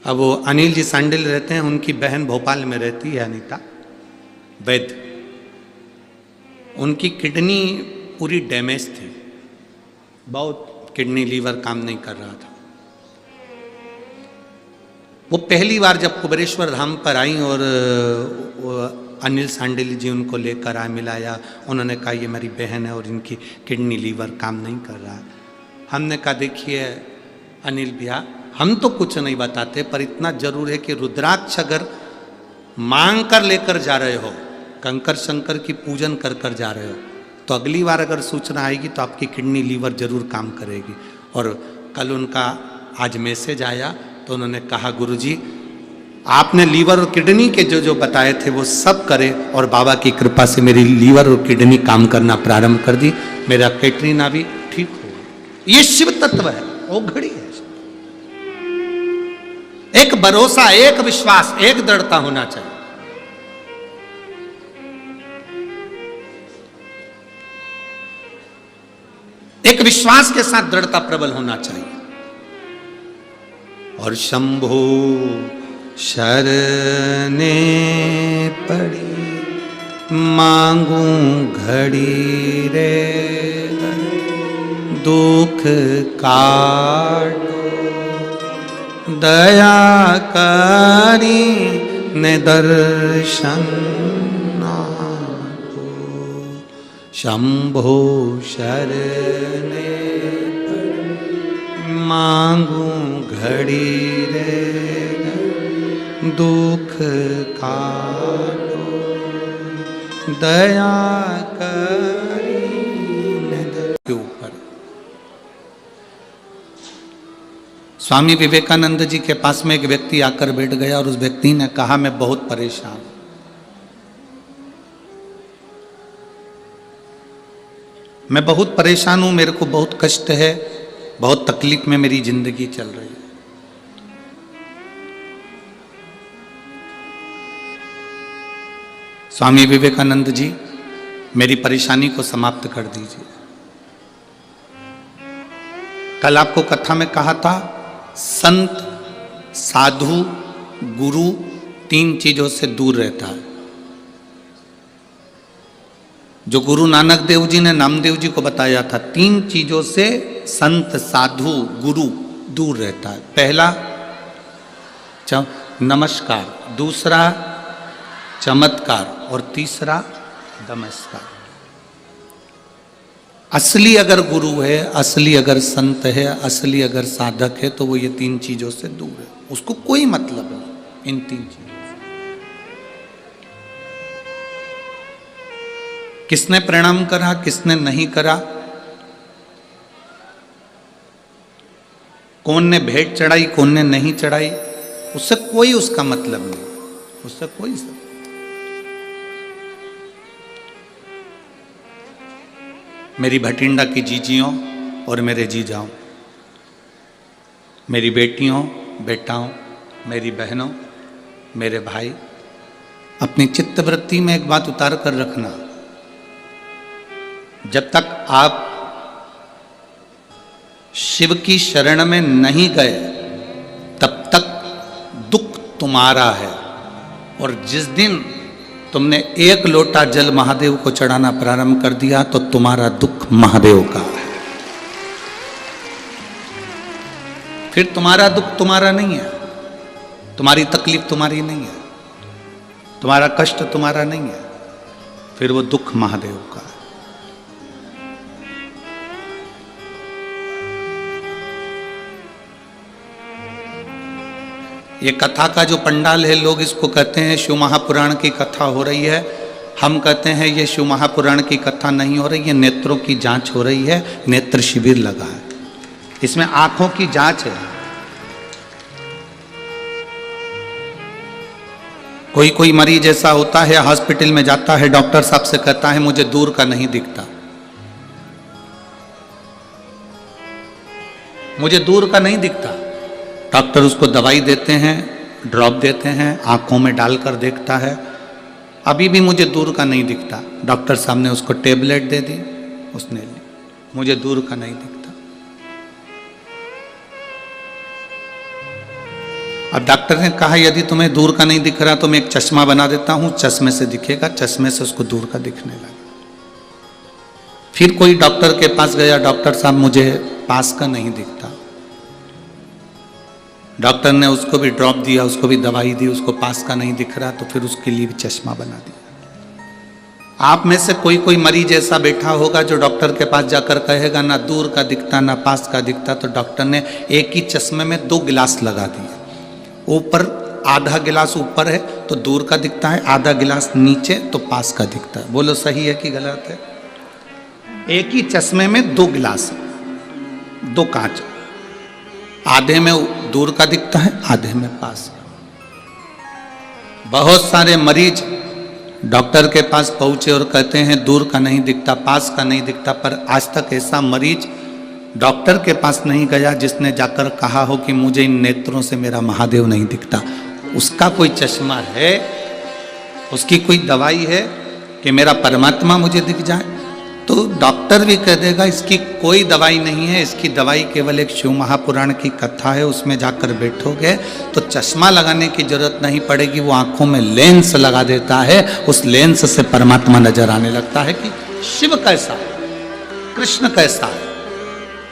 अब वो अनिल जी सांडिल रहते हैं, उनकी बहन भोपाल में रहती है अनीता वैद्य। उनकी किडनी पूरी डैमेज थी, बहुत किडनी लीवर काम नहीं कर रहा था। वो पहली बार जब कुबेरेश्वर धाम पर आई और अनिल सांडिल जी उनको लेकर आए, मिलाया, उन्होंने कहा ये मेरी बहन है और इनकी किडनी लीवर काम नहीं कर रहा है। हमने कहा देखिए अनिल भैया, हम तो कुछ नहीं बताते, पर इतना जरूर है कि रुद्राक्ष अगर मांग कर लेकर जा रहे हो, कंकर शंकर की पूजन कर कर जा रहे हो, तो अगली बार अगर सूचना आएगी तो आपकी किडनी लीवर जरूर काम करेगी। और कल उनका आज मैसेज आया तो उन्होंने कहा गुरुजी आपने लीवर और किडनी के जो जो बताए थे वो सब करे, और बाबा की कृपा से मेरी लीवर और किडनी काम करना प्रारंभ कर दी, मेरा कैटरीना भी ठीक हो गई। ये शिव तत्व है, वो घड़ी है। एक भरोसा, एक विश्वास, एक दृढ़ता होना चाहिए। एक विश्वास के साथ दृढ़ता प्रबल होना चाहिए। और शंभो शरणे पड़ी मांगू घड़ी रे, दुख काटो दया करी ने दर्शन नाको। शंभो शरणे मांगू घड़ी रे, दुख काटो दया करी ने के ऊपर। स्वामी विवेकानंद जी के पास में एक व्यक्ति आकर बैठ गया और उस व्यक्ति ने कहा मैं बहुत परेशान, मैं बहुत परेशान हूं, मेरे को बहुत कष्ट है, बहुत तकलीफ में मेरी जिंदगी चल रही है। स्वामी विवेकानंद जी मेरी परेशानी को समाप्त कर दीजिए। कल आपको कथा में कहा था संत, साधु, गुरु तीन चीजों से दूर रहता है। जो गुरु नानक देव जी ने नामदेव जी को बताया था, तीन चीजों से संत, साधु, गुरु दूर रहता है। पहला नमस्कार, दूसरा चमत्कार और तीसरा नमस्कार। असली अगर गुरु है, असली अगर संत है, असली अगर साधक है, तो वो ये तीन चीजों से दूर है। उसको कोई मतलब नहीं इन तीन चीजों से। किसने प्रणाम करा, किसने नहीं करा, कौन ने भेंट चढ़ाई, कौन ने नहीं चढ़ाई, उससे कोई उसका मतलब नहीं, उससे कोई सब। मेरी भटिंडा की जीजियों और मेरे जीजाओं, मेरी बेटियों, बेटाओं, मेरी बहनों, मेरे भाई, अपनी चित्तवृत्ति में एक बात उतार कर रखना, जब तक आप शिव की शरण में नहीं गए तब तक दुख तुम्हारा है। और जिस दिन तुमने एक लोटा जल महादेव को चढ़ाना प्रारंभ कर दिया तो तुम्हारा दुख महादेव का है। फिर तुम्हारा दुख तुम्हारा नहीं है, तुम्हारी तकलीफ तुम्हारी नहीं है, तुम्हारा कष्ट तुम्हारा नहीं है, फिर वो दुख महादेव का है। ये कथा का जो पंडाल है, लोग इसको कहते हैं शिव महापुराण की कथा हो रही है। हम कहते हैं ये शिव महापुराण की कथा नहीं हो रही है, नेत्रों की जांच हो रही है, नेत्र शिविर लगा है, इसमें आंखों की जांच है। कोई कोई मरीज ऐसा होता है, हॉस्पिटल में जाता है, डॉक्टर साहब से कहता है मुझे दूर का नहीं दिखता, मुझे दूर का नहीं दिखता। डॉक्टर उसको दवाई देते हैं, ड्रॉप देते हैं, आंखों में डालकर देखता है, अभी भी मुझे दूर का नहीं दिखता। डॉक्टर साहब ने उसको टेबलेट दे दी, उसने ली, मुझे दूर का नहीं दिखता। अब डॉक्टर ने कहा यदि तुम्हें दूर का नहीं दिख रहा तो मैं एक चश्मा बना देता हूं, चश्मे से दिखेगा। चश्मे से उसको दूर का दिखने लगा। फिर कोई डॉक्टर के पास गया, डॉक्टर साहब मुझे पास का नहीं दिखता। डॉक्टर ने उसको भी ड्रॉप दिया, उसको भी दवाई दी, उसको पास का नहीं दिख रहा तो फिर उसके लिए भी चश्मा बना दिया। आप में से कोई कोई मरीज ऐसा बैठा होगा जो डॉक्टर के पास जाकर कहेगा ना दूर का दिखता ना पास का दिखता, तो डॉक्टर ने एक ही चश्मे में 2 गिलास लगा दिए। ऊपर आधा गिलास ऊपर है तो दूर का दिखता है, आधा गिलास नीचे तो पास का दिखता है। बोलो सही है कि गलत है? एक ही चश्मे में 2 गिलास, 2 कांच, आधे में दूर का दिखता है, आधे में पास का। बहुत सारे मरीज डॉक्टर के पास पहुंचे और कहते हैं दूर का नहीं दिखता, पास का नहीं दिखता, पर आज तक ऐसा मरीज डॉक्टर के पास नहीं गया जिसने जाकर कहा हो कि मुझे इन नेत्रों से मेरा महादेव नहीं दिखता। उसका कोई चश्मा है, उसकी कोई दवाई है कि मेरा परमात्मा मुझे दिख जाए? तो डॉक्टर भी कह देगा इसकी कोई दवाई नहीं है, इसकी दवाई केवल एक शिव महापुराण की कथा है, उसमें जाकर बैठोगे तो चश्मा लगाने की जरूरत नहीं पड़ेगी। वो आंखों में लेंस लगा देता है, उस लेंस से परमात्मा नजर आने लगता है कि शिव कैसा है, कृष्ण कैसा है,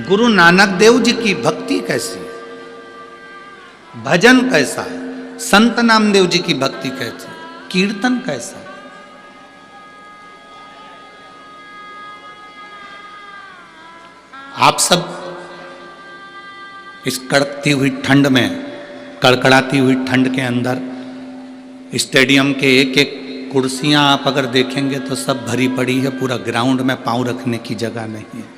गुरु नानक देव जी की भक्ति कैसी है, भजन कैसा है, संत नामदेव जी की भक्ति कैसी है, कीर्तन कैसा है। आप सब इस कड़कती हुई ठंड में, कड़कड़ाती हुई ठंड के अंदर स्टेडियम के एक एक कुर्सियां आप अगर देखेंगे तो सब भरी पड़ी है, पूरा ग्राउंड में पांव रखने की जगह नहीं है।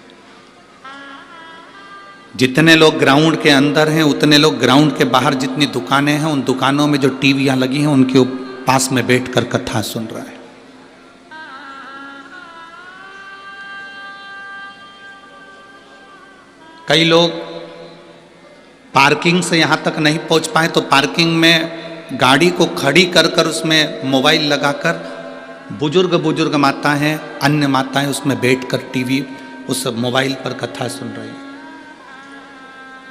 जितने लोग ग्राउंड के अंदर हैं उतने लोग ग्राउंड के बाहर जितनी दुकानें हैं उन दुकानों में जो टीवियां लगी हैं उनके पास में बैठकर कथा सुन रहा है। कई लोग पार्किंग से यहां तक नहीं पहुंच पाए तो पार्किंग में गाड़ी को खड़ी कर कर उसमें मोबाइल लगाकर बुजुर्ग माताएं, अन्य माताएं उसमें बैठकर टीवी उस मोबाइल पर कथा सुन रही हैं।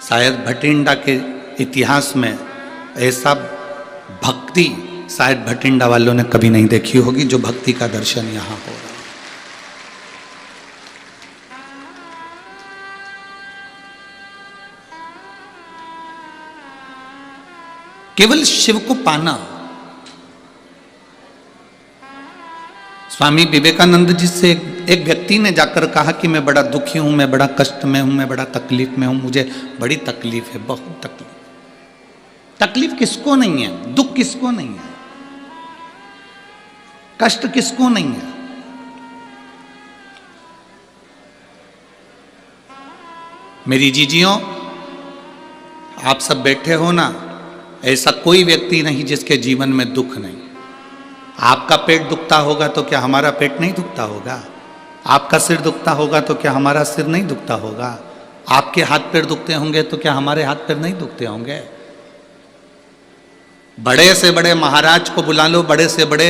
शायद भटिंडा के इतिहास में ऐसा भक्ति शायद भटिंडा वालों ने कभी नहीं देखी होगी जो भक्ति का दर्शन यहां हो रहा है। केवल शिव को पाना। स्वामी विवेकानंद जी से एक व्यक्ति ने जाकर कहा कि मैं बड़ा दुखी हूं, मैं बड़ा कष्ट में हूं, मैं बड़ा तकलीफ में हूं, मुझे बड़ी तकलीफ है, बहुत तकलीफ। तकलीफ किसको नहीं है? दुख किसको नहीं है? कष्ट किसको नहीं है? मेरी जीजियों, आप सब बैठे हो ना, ऐसा कोई व्यक्ति नहीं जिसके जीवन में दुख नहीं। आपका पेट दुखता होगा तो क्या हमारा पेट नहीं दुखता होगा? आपका सिर दुखता होगा तो क्या हमारा सिर नहीं दुखता होगा? आपके हाथ पैर दुखते होंगे तो क्या हमारे हाथ पैर नहीं दुखते होंगे? बड़े से बड़े महाराज को बुला लो, बड़े से बड़े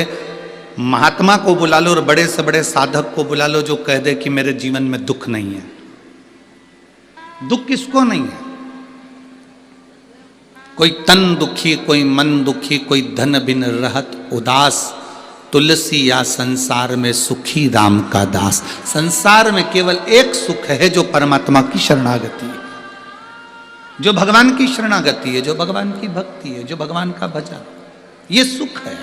महात्मा को बुला लो और बड़े से बड़े साधक को बुला लो जो कह दे कि मेरे जीवन में दुख नहीं है। दुख किसको नहीं है? कोई तन दुखी, कोई मन दुखी, कोई धन बिन रहत उदास, तुलसी या संसार में सुखी राम का दास। संसार में केवल एक सुख है जो परमात्मा की शरणागति है, जो भगवान की शरणागति है, जो भगवान की भक्ति है, जो भगवान का भजन, ये सुख है।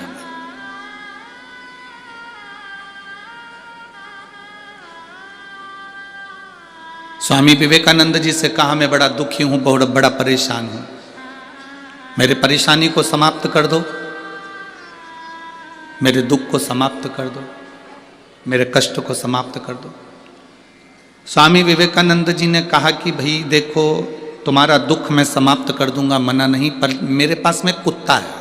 स्वामी विवेकानंद जी से कहा मैं बड़ा दुखी हूं, बहुत बड़ा परेशान हूं, मेरे परेशानी को समाप्त कर दो, मेरे दुख को समाप्त कर दो, मेरे कष्ट को समाप्त कर दो। स्वामी विवेकानंद जी ने कहा कि भाई देखो, तुम्हारा दुख मैं समाप्त कर दूंगा, मना नहीं, पर मेरे पास में कुत्ता है,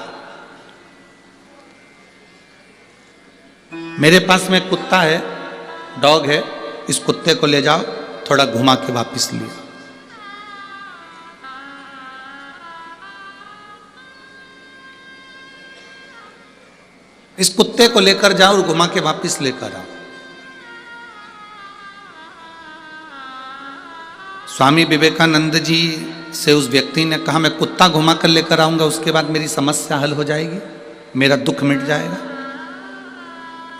मेरे पास में कुत्ता है, डॉग है, इस कुत्ते को ले जाओ, थोड़ा घुमा के वापस ले। इस कुत्ते को लेकर जाओ और घुमा के वापस लेकर आओ। स्वामी विवेकानंद जी से उस व्यक्ति ने कहा, मैं कुत्ता घुमा कर लेकर आऊंगा, उसके बाद मेरी समस्या हल हो जाएगी, मेरा दुख मिट जाएगा।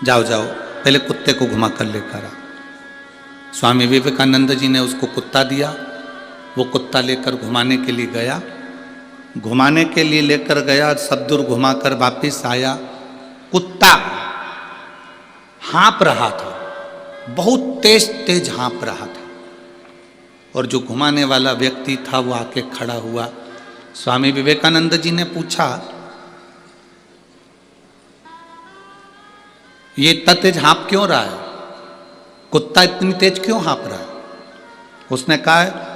जाओ जाओ, पहले कुत्ते को घुमा कर लेकर आ। स्वामी विवेकानंद जी ने उसको कुत्ता दिया। वो कुत्ता लेकर घुमाने के लिए गया। घुमाने के लिए लेकर गया, सब दूर घुमाकर वापिस आया। कुत्ता हाँप रहा था, बहुत तेज तेज हाँप रहा था। और जो घुमाने वाला व्यक्ति था वो आके खड़ा हुआ। स्वामी विवेकानंद जी ने पूछा, ये इतना तेज हाँप क्यों रहा है? कुत्ता इतनी तेज क्यों हाँप रहा है? उसने कहा,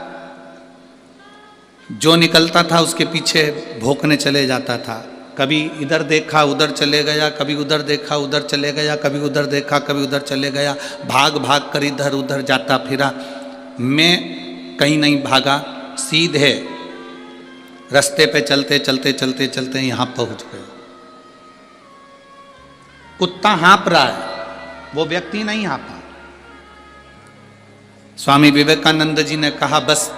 जो निकलता था उसके पीछे भौंकने चले जाता था। कभी इधर देखा उधर चले गया, कभी उधर देखा उधर चले गया, कभी उधर देखा कभी उधर चले गया, भाग भाग कर इधर उधर जाता फिरा। मैं कहीं नहीं भागा, सीधे रास्ते पे चलते चलते चलते चलते यहाँ पहुँच गए। कुत्ता हाँप रहा है, वो व्यक्ति नहीं हाँपा। स्वामी विवेकानंद जी ने कहा, बस